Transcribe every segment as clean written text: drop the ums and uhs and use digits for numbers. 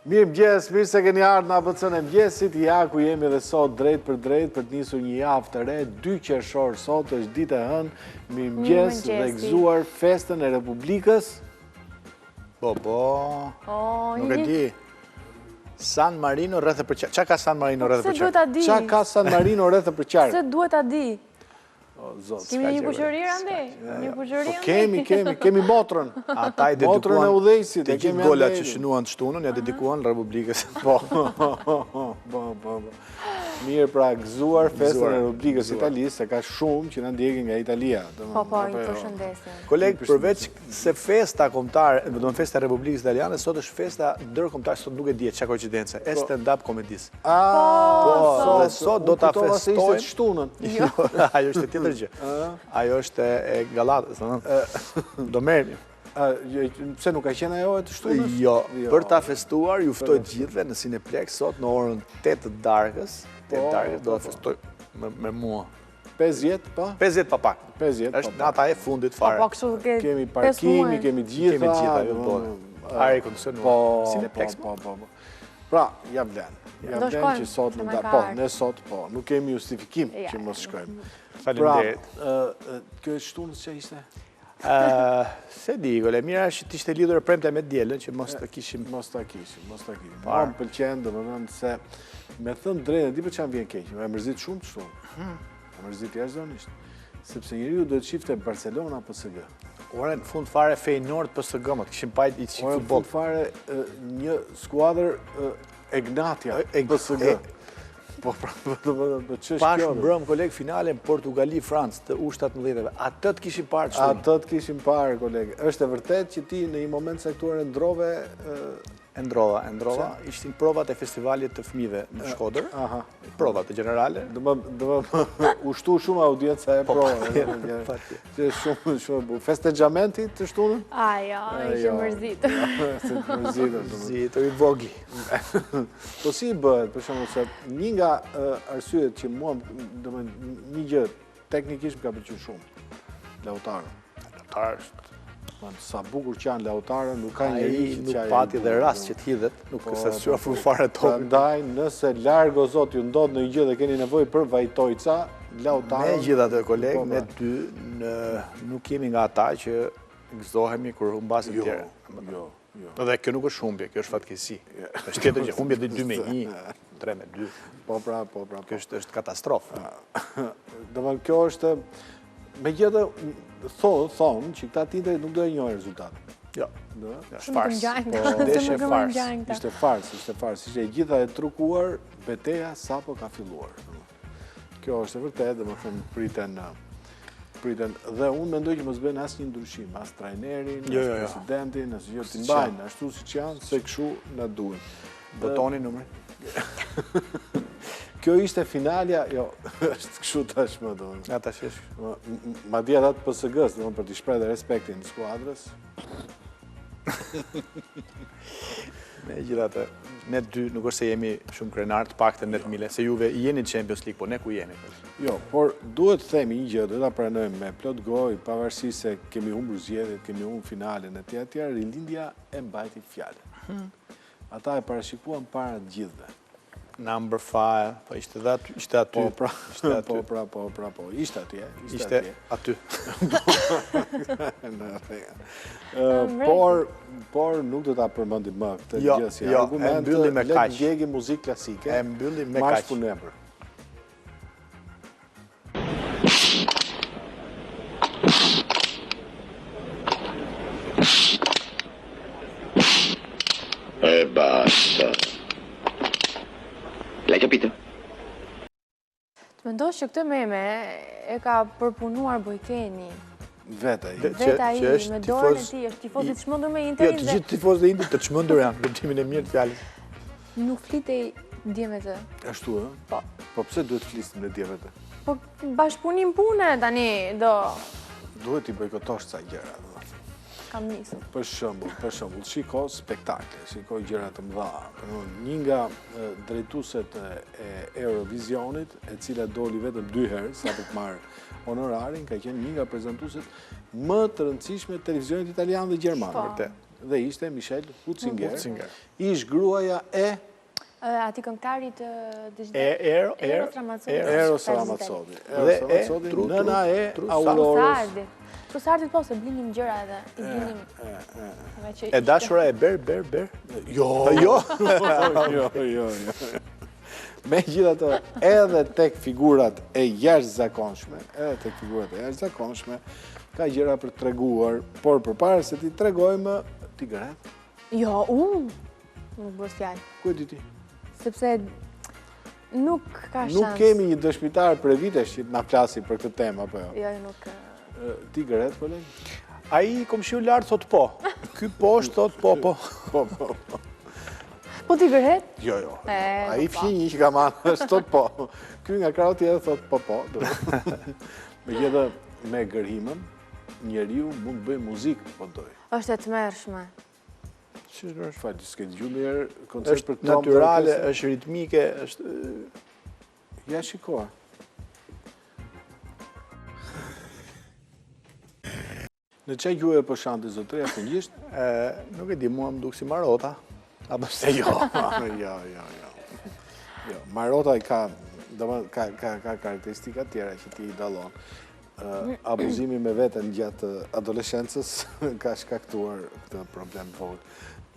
Mirë mëgjes, mirë se keni ardhur në ABC-n e mëgjesit, ja ku jemi dhe sot drejt për të nisur një javë të re, 2 qershor sot, është ditë e hënë, mirë mëgjes dhe gëzuar festën e Republikës. Nuk e di. San Marino rreth e përqarë. Qa ka San Marino rreth e përqarë? Qa ka San Marino rreth e përqarë? Se duhet ta di. Kemi një kuqëri rande? Një kuqëri rande? Kemi motrën. Ata i motrën e udhejësit. Të gjithë golat që shënuan të shtunën, ja dedikuan Republikës. Mirë pra gëzuar festën e Republikës Italisë, se ka shumë që në ndjekin nga Italia. Po, i përshëndesën. Kolegë, përveç se festa kombëtare, do në festa e Republikës Italiane, sot është festa ndërkombëtare, sot nuk e dihet çka koincidencë, e stand-up komedis. Po, sot do ta festojmë shtunën. Ajo është e tjetër gjë. Ajo është e Gallatës, do merrni. Pse nuk ka qenë ajo e të shtunës? Jo, për ta festuar, ju ftoj të gjithëve në Cineplex sot në orën 8 të darkës. 8 të darkës do ta festoj me mua. 50 pa? 50 pa pak. 50 pa. Është nata e fundit fare. Kemi parkimi, kemi gjitha. Kemi gjitha, jo tonë. Are kondicionuar. Cineplex. Pra, ja vlen. Ja vlen që sot nuk ka. Po, ne sot po. Nuk kemi justifikim që mos shkojmë. Faleminderit. Pra, kjo e shtunës që ishte? Se di, gole, mira është që t'ishte lidhur e premte me djellën, që mos të kishim. Mos të kishim. Ma më pëlqenë, dhe më nëmë se, me thënë drejnë, di për që më vjen keqë, me mërzit shumë të shtunë. Me mërzit jashtëzakonisht. Sepse njeriu do të shifte Barcelona PSG. Ore, në fund fare Feyenoord PSG, më të kishim pajt i qikë futbol. Ore, në fund fare një skuadër Egnatia PSG. Po, që është Pash mbrëm, kolegë, finale në Portugali-Francë të U17-ve. Atë të kishim parë që Atë të kishim parë, kolegë. Është e vërtet që ti në një moment sektuar e ndrove... Endrova. Ishtin provat e festivalit të fëmijëve në Shkodër. Provat e generale. Dëmë ushtu shumë audiencia e prova. Shumë festegjamenti të shtunën? Ajo, ishë mërzitë. Mërzitë, i vogi. Po si i bëhet, për shumë se një nga arsyet që mua, një gjë teknikisht më ka pëlqyer shumë. Lautaro. Lautaro është. Sa bukur që janë Lautaro, nuk ka njëri që nuk pati dhe rast që t'hidhet, nuk se s'qua fare topin. Ndaj, nëse largo zot ju ndodhë në gjë dhe keni nevoj për vajtojca, Lautaro... Ne gjitha të kolegë, ne dy, nuk jemi nga ata që gëzohemi kur humbasin tjere. Jo. Dhe kjo nuk është humbje, kjo është fatkesi. është tjetër që humbje dhe 2-1, 3-2. Po pra. Kjo është katastrofë. Dëmë, kjo është... Me gjithë thonë që këta tindrit nuk do e njojë rezultat. Jo. Shumë të mgjajnë. Ishte fars. Ishte gjitha e trukuar, beteja sa po ka filluar. Kjo është e vërtet, dhe më thëmë priten. Dhe unë mendoj që mos bëjnë asë një ndryshim, asë trajnerin, asë presidentin, asë gjithë të mbajnë, ashtu si që janë, se këshu në duhen. Botoni numëri? Kjo ishte finalja, jo, është këshu tashmë, do në. Ja, tash është. Ma dhja datë PSG-s, do në për t'i shprej dhe respektin në skuadrës. Me gjithatë, ne dy nuk është se jemi shumë krenartë, pak të net mile, se juve jeni Champions League, po ne ku jeni? Jo, por duhet të themi një gjë, duhet ta pranojmë me plot gojë, pavarësisht se kemi humbur zgjedhjet, kemi humbur finalen e tjera, Rilindja e mbajti fjalën. Ata e parashikuan para të gjithëve. Number 5, po ishte aty. Po, ishte atje. Ishte aty. Por nuk do ta përmendim më këtë gjë si argument. E mbyllim me kaq. Le të djegim muzikë klasike. E mbyllim me kaq. Marsh funebër. E basta. L'hai capito? Të mendosh që këtë meme e ka përpunuar Bojkeni. Veta i. Veta i, me dorën e ti, është tifoz të çmendur me Interin. Jo, të gjithë tifozët e Interit të çmendur janë, gëtimin e mirë të fjalës. Nuk flitej djemve të. Ashtu, e? Po. Po pse duhet flisnim me djemve të? Po bashkëpunim pune tani, do. Duhet i bojkotosh ca gjëra. Kam nisur. Për shembull, shiko spektakle, shiko gjëra të mëdha. Një nga drejtueset e Eurovisionit, e cila doli vetëm 2 herë sa për të marrë honorarin, ka qenë një nga prezantueset më të rëndësishme të televizionit italian dhe gjerman. dhe ishte Michel Huzinger. Ish gruaja e ati këngëtarit Eros Ramazzotti. Nëna e Aurorës. Aurorës. Trusardit po, se blinim gjëra edhe i blinim. E dashura e Ber? Jo. Me gjitha të, edhe tek figurat e jashtëzakonshme, ka gjëra për të treguar, por përpara se ti tregojmë, ti gëret? Jo, nuk bëhet fjalë. Ku e di ti? Sepse nuk ka shans. Nuk kemi një dëshmitar për vitesh që na flasi për këtë temë, apo jo? Jo, nuk. Ti gëret, koleg? Ai komshiu lart thot po. Ky poshtë thot po. Po ti gëret? Jo. Ai fqinji që ka marrë është thot po. Ky nga krau tjetër thot po. Megjithë me gërhimën, njeriu mund të bëjë muzikë, po doj. Është e tmerrshme. Falë, s'ke dëgjuar mirë koncert për Është natyrale, është ritmike, është ja shikoa. Në çaj gjuhë po shante zotëria fëngjisht? Nuk e di, mua më duk si Marota. Jo. Marota ka karakteristika tjera që ti i dallon. Abuzimi me veten gjatë adoleshencës ka shkaktuar këtë problem vogël.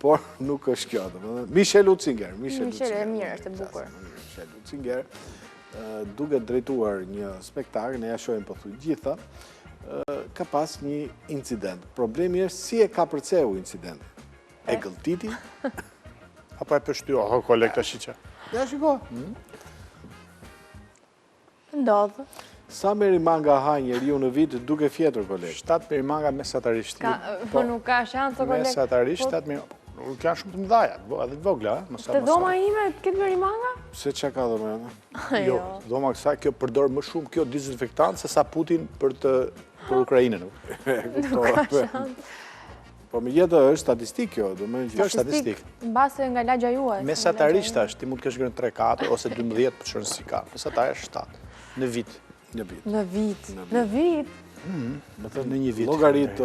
Por nuk është kjo, domethënë Michel Huzinger. Michel e mirë, është e bukur. Michel Huzinger duke drejtuar një spektakël, ne ja shohim pothuajse gjitha, ka pas një incident. Problemi është si e ka përceu incident. E gëlltiti? Apo e pështyo, koleg tash që. Ja shiko. Ndodh. Sa merimanga ha njeriu në vit duke fjetur, koleg? 7 merimanga mesatarisht. Po nuk ka shans, koleg. Mesatarisht 7 merimanga. Nuk janë shumë të mëdhaja, edhe të vogla, Te dhoma ime këtë merimanga? Se çka ka dhoma jone? Jo, dhoma kësaj kjo përdor më shumë kjo dezinfektant se sa Putin për Ukrainën. Nuk ka shans. Po me jetë është statistik kjo, do më Kjo është statistik. Mbase nga lagja juaj. Mesatarisht është, ti mund të kesh grën 3-4 ose 12 për çon si ka. Mesatarisht 7 në vit. Në vit. Më thënë në një vit. Llogarit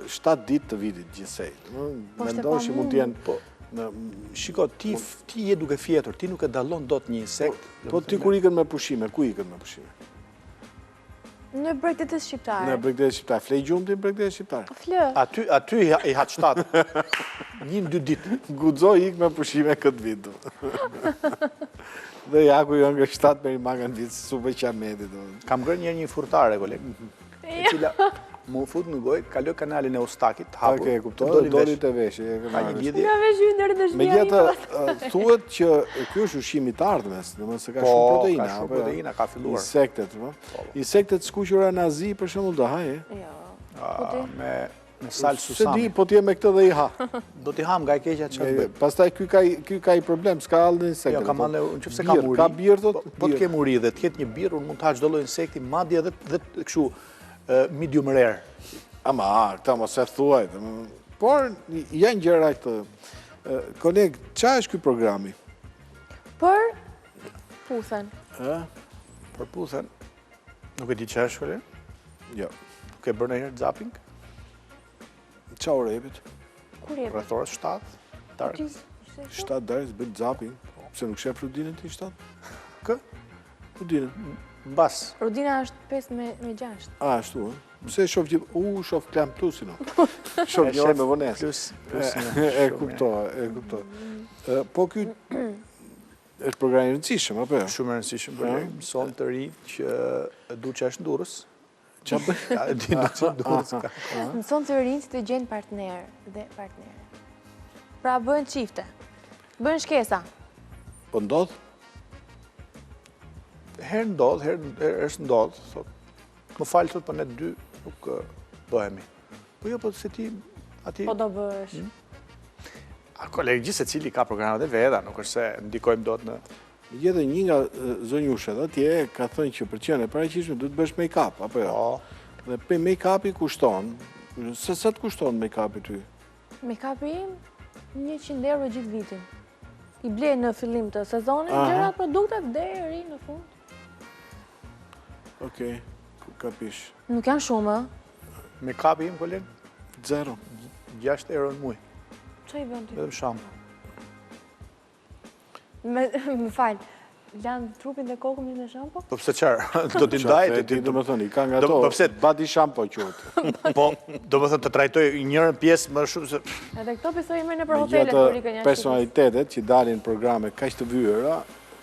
7 ditë të vitit gjithsej. Mendoj që mund të jenë Shiko, ti je duke fjetur, ti nuk e dallon dot një insekt. Po ti kur ikën me pushime, ku ikën me pushime? Në Bregdetin shqiptar. Në Bregdetin shqiptar. Flej gjumë ti në Bregdetin shqiptar? Flë. Aty i hat 7. 1-2 ditë. Guxo ik me pushime këtë vit. Dhe ja ku jo nga 7 merimanga në vit, super qameti. Kam grënë një furtare, koleg. E cila mu fut në gojë, kaloj kanalin e Ustakit, hapur. Okej, kuptoj, doli të veshë. Ka një lidhje. Nga vesh ju ndër të shtëpia. Megjithatë, thuhet që ky është ushqimi i ardhmes, domethënë se ka shumë proteina. Ka shumë proteina, ka filluar. Insektet, Insektet skuqura nazi për shembull do haje. Jo. Me salë susami. Se di, po t'je me këtë dhe i ha. Do t'i ham nga e keqja që të bëjmë. Pastaj ky ka i problem, s'ka allë insektet. Jo, ka malle, në qëfëse ka muri. Ka birë, thot? Po t'ke muri dhe t'ket një birë, unë mund t'ha çdo lloj insekti, madje dhe kështu medium rare. Ama, këta mos e thuaj. Por, janë gjëra këtë. Koleg, qa është ky programi? Për pusen. Për pusen, nuk e di që është, koleg? Jo. Nuk e bërë në herë zapping? Qa ore jepit? Kur jepit? Rreth orës 7, darkës. 7 darkës, bëjt zapping. Pse nuk shef rudinën ti 7? Kë? Rudinën. Mbas. Rudina është 5 me 6. Ashtu, Pse shof gjithë, shof Klan Plusin, shof një orë me vonesë. E kuptoj. Po ky është program i rëndësishëm, apo jo? Shumë i rëndësishëm, mëson të rinj që du që është në Durrës. Qa bëj? Mëson të rinj që të gjenë partner dhe partnere. Pra bëhen çifte, bëhen shkesa. Po ndodh? Herë ndodh, herë është ndodh, thot. Më falë, thot, për ne dy nuk bëhemi. Po jo, po se ti ati... Po do bësh. Kolegë, gjithë se cili ka programet e veda, nuk është se ndikojmë dot në... Gjithë një nga zonjushet atje ka thënë që për qenë e paraqishme du të bësh make-up, apo jo? Dhe pe make-upi kushton, se sa të kushton make-upi ty? Make-upi im 100 euro gjithë vitin. I ble në fillim të sezonit, gjërat produktet deri në fund. Okej, kapish. Nuk janë shumë, Make-upi im, kolegë? 0. 6 euro në muaj. Ço i bën ti? Vetëm shampo. Më fal. Lanë trupin dhe kokën me shampo? Po pse çfarë? Do t'i ndaj ti domethënë i ka nga Po ato. pse? Body shampoo quhet. Po, domethënë të trajtoj njërën pjesë më shumë se Edhe këto besoj më në për hotelet kur ikën jashtë. Personalitetet që dalin programe kaq të vyera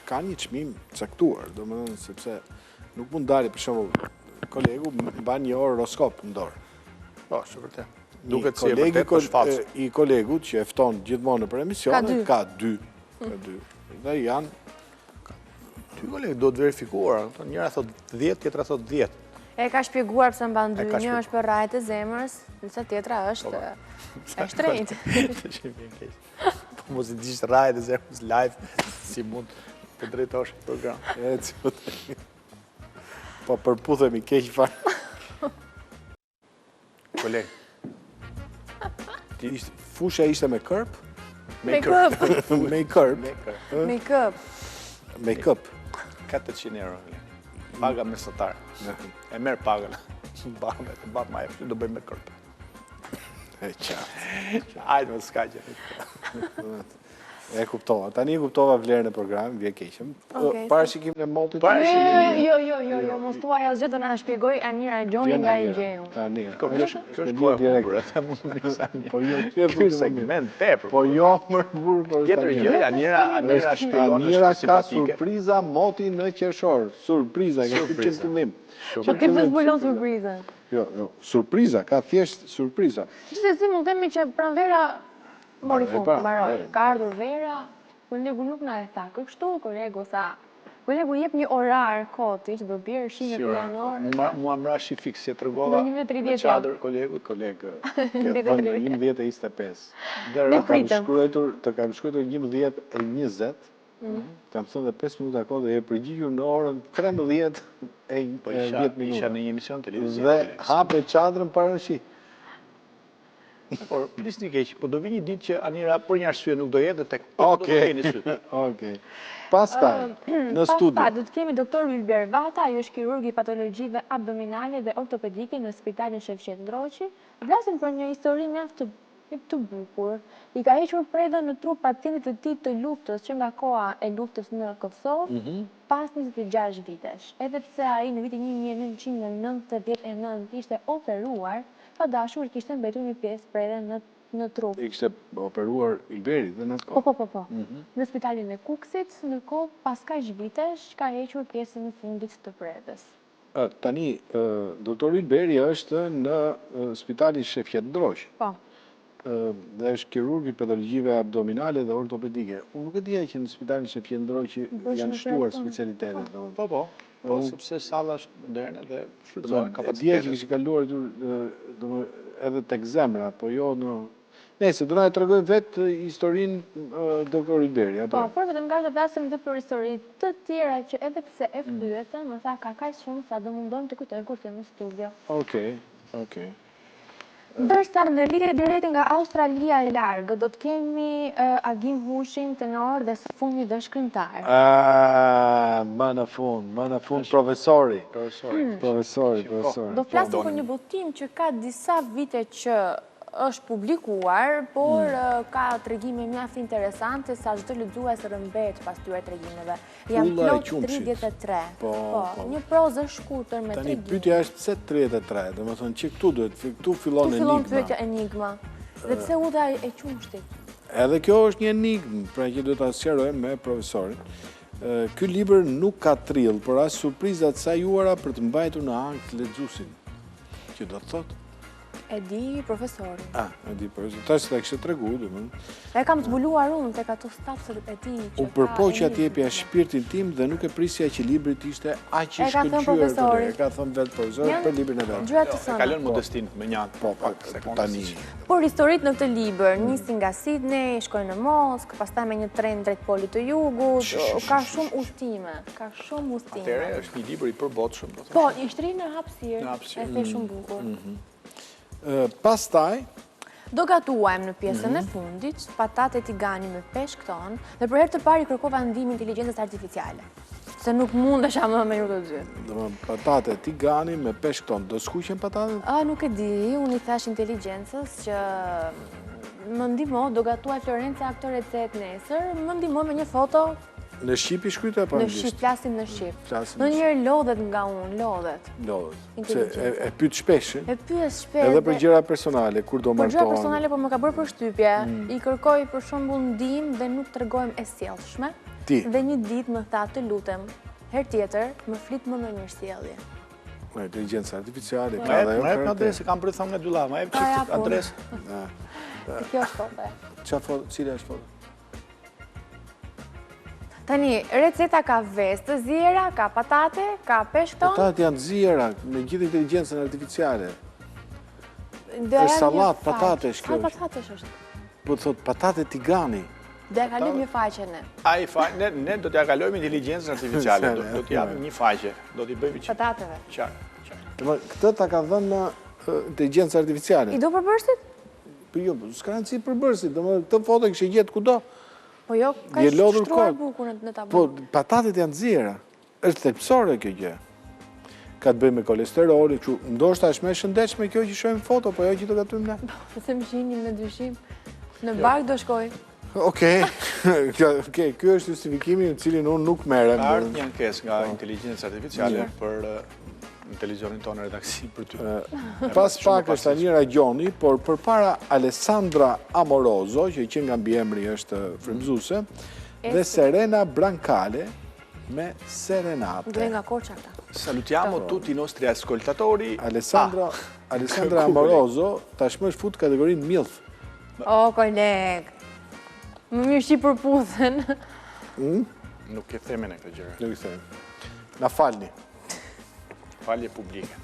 kanë një çmim caktuar, domethënë sepse nuk mund dalë për shembull kolegu mban një horoskop në dorë. po, është vërtet. Duket si e vërtet për shfaqje. I kolegut që e fton gjithmonë për emisione ka dy. Dhe janë Ty kolegë do të verifikuar, njëra thot 10, tjetra thot 10. E ka shpjeguar pse mban dy. E ka Një është për rajt e zemrës, ndërsa tjetra është e shtrenjtë. Që vjen keq. Po mos i dish rajt e zemrës live, si mund të drejtosh program. Po përputhemi keq fare. Kolegë, Fusha ishte me kërp? Make-up. Me kërp. Make-up. Make-up. 400 euro. Paga mesatare. E merr pagën. Bat ma e do bëj me kërp. E qartë. Hajde më s'ka gjë. E kuptova. Tani kuptova vlerën e programit, vje keqëm. Okej. Parashikim në motit. Jo, mos thuaj asgjë do na shpjegoj Anira e Gjoni nga i gjeu. Tani. Kjo është po direkt. e mund të nisë një. Po jo, Ky segment tepër. Po jo, më burr për Tjetër gjë, Anira shpjegon. Anira ka surpriza moti në qershor. Surpriza, ka këtë qëllim. Po ti më zbulon surprizën. Jo, surpriza, ka thjesht surpriza. Gjithsesi mund të themi që pranvera mori fund, pra, mbaroi. Ka ardhur vera, kolegu nuk na e tha. Kështu kolegu tha. Kolegu jep një orar koti që do bjerë shihet janor. Mua më rashi fiks që tregova. Në 11:30 çadër kolegut, Kolegë, Në ke thënë 11:25. Ne pritëm. Të kam shkruar 11:20. Kam thënë dhe 5 minuta kohë dhe e përgjigjur në orën 13 e 10 minuta. Isha në një emision televiziv. Dhe hape çadrën para shi. Por plisni keq, po do vi një ditë që Anira për një arsye nuk do jetë tek. Okej. Pastaj në studio. Pastaj do të kemi doktor Wilber Vata, ai është kirurg i patologjive abdominale dhe ortopedike në Spitalin Shefqet Ndroçi. Flasim për një histori mjaft të bukur. I ka hequr predën në trup pacientit të tij të luftës që nga koha e luftës në Kosovë pas 26 vitesh. Edhe pse ai në vitin 1999 ishte operuar, pa dashur kishte mbetur një pjesë predën në trup. I kishte operuar Ilberi dhe në atë kohë. Po. Në spitalin e Kukësit, ndërkohë pas kaq vitesh ka hequr pjesën e fundit të predës. Tani, doktor Ilberi është në Spitalin Shefqet Ndroçi. Po. Dhe është kirurg i patologjive abdominale dhe ortopedike. Unë nuk e dija që në Spitalin Shefqet Ndroçi janë shtuar specialitetet. Po, sepse salla është moderne dhe shfrytëzohen Dija që kapacitetet. kishte kaluar edhe tek zemra, po jo në... Nëse do na tregojmë vetë historinë doktor Ilberi, Po, apo? por vetëm nga të flasim dhe për histori të tjera që edhe pse e fyetën, më tha ka kaq shumë sa do mundojmë të kujtojmë kur të jemi në studio. Okej. Ndërsa në lidhje drejt nga Australia e largë, do të kemi Agim Hushin, tenor dhe së fundit dhe shkrimtar. Më në fund profesori. Profesori. Do flasim për një botim që ka disa vite që është publikuar, por ka tregime mjaft interesante sa çdo lexues rëmbet pas tyre tregimeve. Jam Kulla e plot qumshit. 33. Po. Një prozë shkurtër me Tani tregime. pyetja është pse 33, domethënë që këtu fillon Tu fillon enigma. pyetja enigma. Dhe pse uta e qumshtit? Edhe kjo është një enigmë, pra që do ta sqarojmë me profesorin. Ky libër nuk ka trill, por as surprizat sajuara për të mbajtur në ankth lexuesin. Që do të thotë? E di profesorin. E di profesor. Tash ta kishte treguar, domethënë. E kam zbuluar unë tek ato stafsët e tij që U përpoqja të jepja shpirtin tim dhe nuk e prisja që libri të ishte aq i E ka thënë shkëlqyer. profesori. E ka thënë vetë profesori për librin e vet. Gjëra të Ka sëna. lënë modestin me një anë. Po, tani. Por historitë në këtë libër nisin nga Sydney, shkojnë në Moskë, pastaj me një tren drejt polit të jugut, ka shumë udhtime, Atëherë është një libër i përbotshëm, do të Po, i shtri në hapësirë, Në hapësirë. e the shumë bukur. Pastaj, Do gatuajmë në pjesën e fundit, patate tigani me peshk ton, dhe për herë të parë i kërkova ndihmën inteligjencës artificiale. Se nuk mundesha më me ju të dy. domethënë patate tigani me peshk ton, do skuqen patatet? Nuk e di, unë i thash inteligjencës që më ndihmo, do gatuaj Florenca aktore recet nesër, më ndihmo me një foto. Në Shqip i shkryte apo Në anglisht? Shqip, flasim në Shqip. Flasim Në njerë lodhet nga unë, lodhet. Lodhet. Se e pyet shpesh. E pyet shpesh. Edhe për gjëra personale, kur do Për martohen. gjëra personale, po më ka bërë përshtypje. I kërkoj për shembull ndihmë dhe nuk tregojmë e sjellshme. Ti. Dhe një ditë më tha të lutem, herë tjetër më flit më me mirësjellje. Inteligjenca artificiale, Ma ka dhe e ajo në karakter. adresë, kam për thamë në dy lava, ma e Pa, ja, për po. adresë. Kjo është foto. Qa foto, cila është foto? Tani, receta ka vesë të ziera, ka patate, ka peshk tonë. Patat janë zjera, me gjithë inteligjencën artificiale. Do ja Është sallat, një faqe. patatesh kjo Sa është. patatesh është? Po thot, patate tigani. Do ja kalojmë një faqe ne. Ne do t'ja kalojmë inteligjencën artificiale, do t'i japim një faqe, do t'i bëjmë që. Patateve. Qarë. Këtë ta ka dhënë inteligjencë artificiale. I do përbërësit? Po jo, s'ka rëndësi për bërësit, këtë foto kështë gjetë kudo. Po jo, ka Je lodhur shtruar kot. bukur në tablë. Po, patatet janë zjera. Është thelpsore kjo gjë. Ka të bëjë me kolesterolin, që ndoshta është më e shëndetshme kjo që shohim foto, po jo që do gatojmë ne. Se më shihni me dyshim. Në bark do shkoj. Okej, ky është justifikimi në cilin unë nuk merrem. Ka ardhur një ankesë nga inteligjenca artificiale për në televizionin tonë redaksi për ty. Pas pak është Anira Gjoni, por përpara Alessandra Amoroso, që i qenë nga mbiemri është frymëzuese, dhe Serena Brancale me Serenate. Dhe nga Korça këta. Salutiamo tutti i nostri ascoltatori. Alessandra Amoroso tashmë është fut kategorinë MILF. O, koleg. Më mirë shi përputhen. Nuk e themen e këtë gjëra. Nuk i them. Na falni. Falje publike.